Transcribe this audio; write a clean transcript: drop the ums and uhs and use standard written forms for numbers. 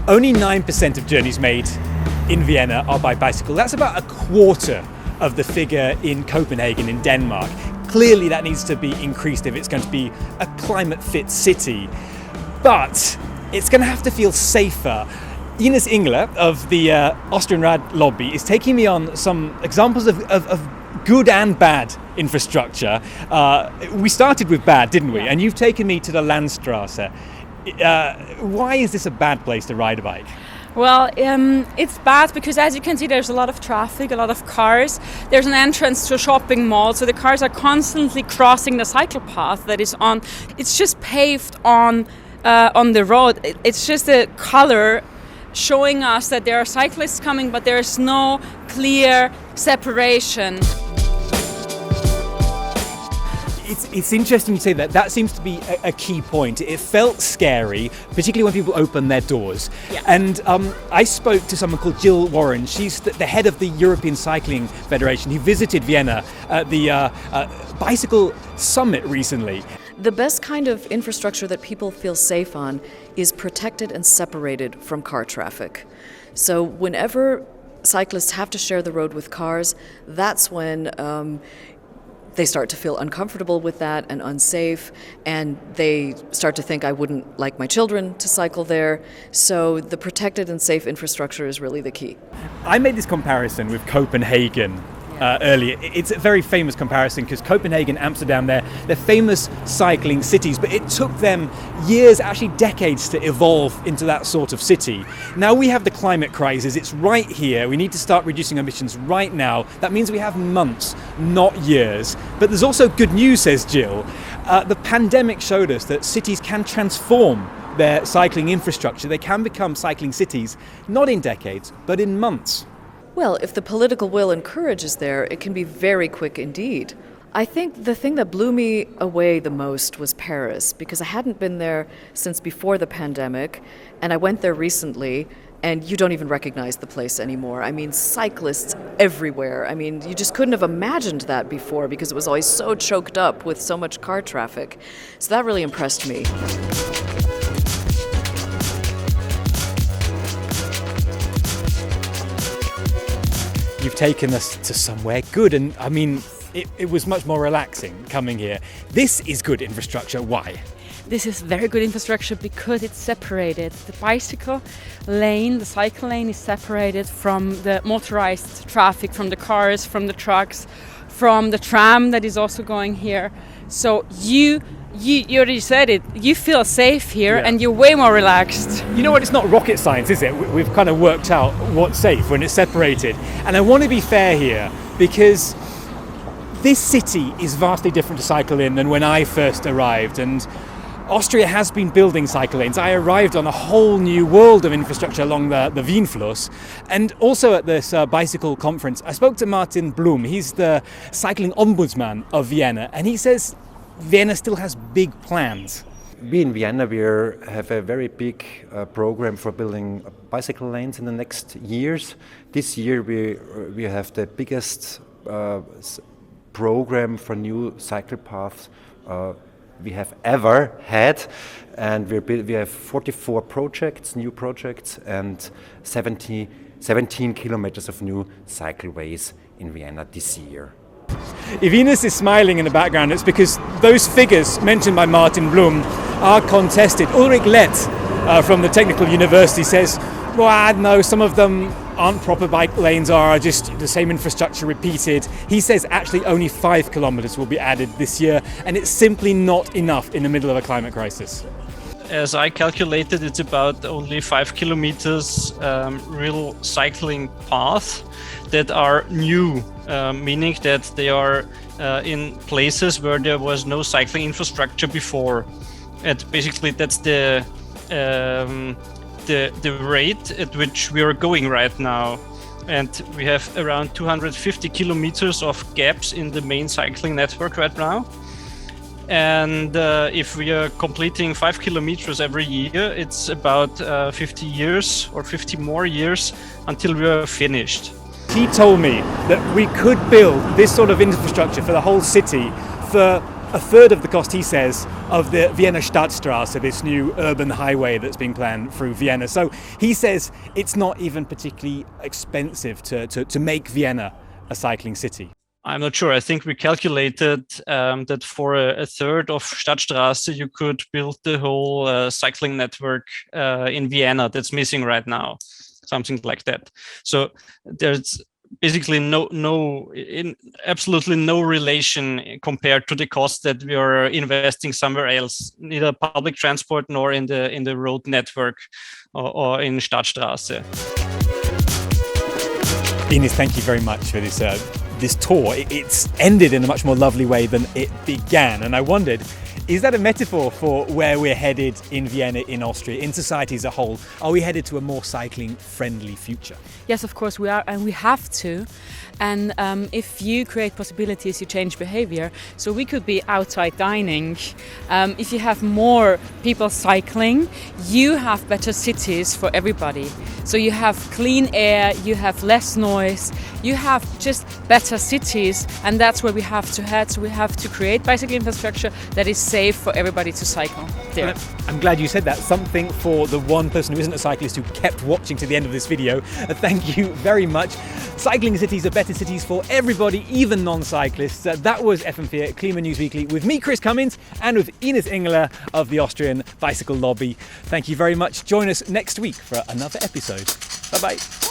Only 9% of journeys made in Vienna are by bicycle. That's about a quarter of the figure in Copenhagen in Denmark. Clearly that needs to be increased if it's going to be a climate fit city. But it's going to have to feel safer. Ines Ingler of the Austrian Rad lobby is taking me on some examples of good and bad infrastructure. We started with bad, didn't we? Yeah. And you've taken me to the Landstrasse. Why is this a bad place to ride a bike? Well, it's bad because, as you can see, there's a lot of traffic, a lot of cars. There's an entrance to a shopping mall, so the cars are constantly crossing the cycle path that is on. It's just paved on the road. It's just a color showing us that there are cyclists coming, but there's no clear separation. It's interesting you say that. That seems to be a key point. It felt scary, particularly when people open their doors. Yeah. And I spoke to someone called Jill Warren. She's the head of the European Cycling Federation, who visited Vienna at the bicycle summit recently. The best kind of infrastructure that people feel safe on is protected and separated from car traffic. So whenever cyclists have to share the road with cars, that's when they start to feel uncomfortable with that and unsafe, and they start to think, I wouldn't like my children to cycle there. So the protected and safe infrastructure is really the key. I made this comparison with Copenhagen earlier. It's a very famous comparison because Copenhagen, Amsterdam, they're famous cycling cities, but it took them years, actually decades, to evolve into that sort of city. Now we have the climate crisis. It's right here. We need to start reducing emissions right now. That means we have months, not years. But there's also good news, says Jill. The pandemic showed us that cities can transform their cycling infrastructure. They can become cycling cities, not in decades, but in months. Well, if the political will and courage is there, it can be very quick indeed. I think the thing that blew me away the most was Paris, because I hadn't been there since before the pandemic, and I went there recently, and you don't even recognize the place anymore. I mean, cyclists everywhere. I mean, you just couldn't have imagined that before because it was always so choked up with so much car traffic. So that really impressed me. You've taken us to somewhere good, and I mean, it was much more relaxing coming here. This is good infrastructure. Why? This is very good infrastructure because it's separated. The bicycle lane, the cycle lane is separated from the motorized traffic, from the cars, from the trucks, from the tram that is also going here. So you already said it, you feel safe here, Yeah. and you're way more relaxed. You know what, it's not rocket science, is it? We've kind of worked out what's safe when it's separated. And I want to be fair here, because this city is vastly different to cycle in than when I first arrived. And Austria has been building cycle lanes. I arrived on a whole new world of infrastructure along the Wienfluss. And also at this bicycle conference, I spoke to Martin Blum. He's the cycling ombudsman of Vienna. And he says Vienna still has big plans. We in Vienna have a very big program for building bicycle lanes in the next years. This year we have the biggest program for new cycle paths we have ever had, and we have 44 projects, new projects, and 17 kilometers of new cycleways in Vienna this year. If Ines is smiling in the background, it's because those figures mentioned by Martin Blum are contested. Ulrich Lett from the Technical University says, well, I don't know, some of them aren't proper bike lanes, are just the same infrastructure repeated. He says actually only 5 kilometers will be added this year, and it's simply not enough in the middle of a climate crisis. As I calculated, it's about only 5 kilometers real cycling paths that are new, meaning that they are in places where there was no cycling infrastructure before. And basically that's the rate at which we are going right now. And we have around 250 kilometers of gaps in the main cycling network right now. And if we are completing 5 kilometers every year, it's about 50 years or 50 more years until we are finished. He told me that we could build this sort of infrastructure for the whole city for a third of the cost, he says, of the Vienna Stadtstraße, this new urban highway that's being planned through Vienna. So he says it's not even particularly expensive to make Vienna a cycling city. I'm not sure. I think we calculated that for a third of Stadtstraße, you could build the whole cycling network in Vienna that's missing right now, something like that. So there's basically absolutely no relation compared to the cost that we are investing somewhere else, neither public transport nor in the road network or in Stadtstraße. Ines, thank you very much for this tour. It's ended in a much more lovely way than it began, and I wondered, is that a metaphor for where we're headed in Vienna, in Austria, in society as a whole? Are we headed to a more cycling-friendly future? Yes, of course we are, and we have to. And if you create possibilities, you change behavior. So we could be outside dining. If you have more people cycling, you have better cities for everybody. So you have clean air, you have less noise, you have just better cities, and that's where we have to head. So we have to create bicycle infrastructure that is safe for everybody to cycle there. I'm glad you said that. Something for the one person who isn't a cyclist who kept watching to the end of this video. Thank you very much. Cycling cities are better cities for everybody, even non-cyclists. That was Fm4 Klimanews Weekly with me, Chris Cummins, and with Ines Engeler of the Austrian Bicycle Lobby. Thank you very much. Join us next week for another episode. Bye-bye.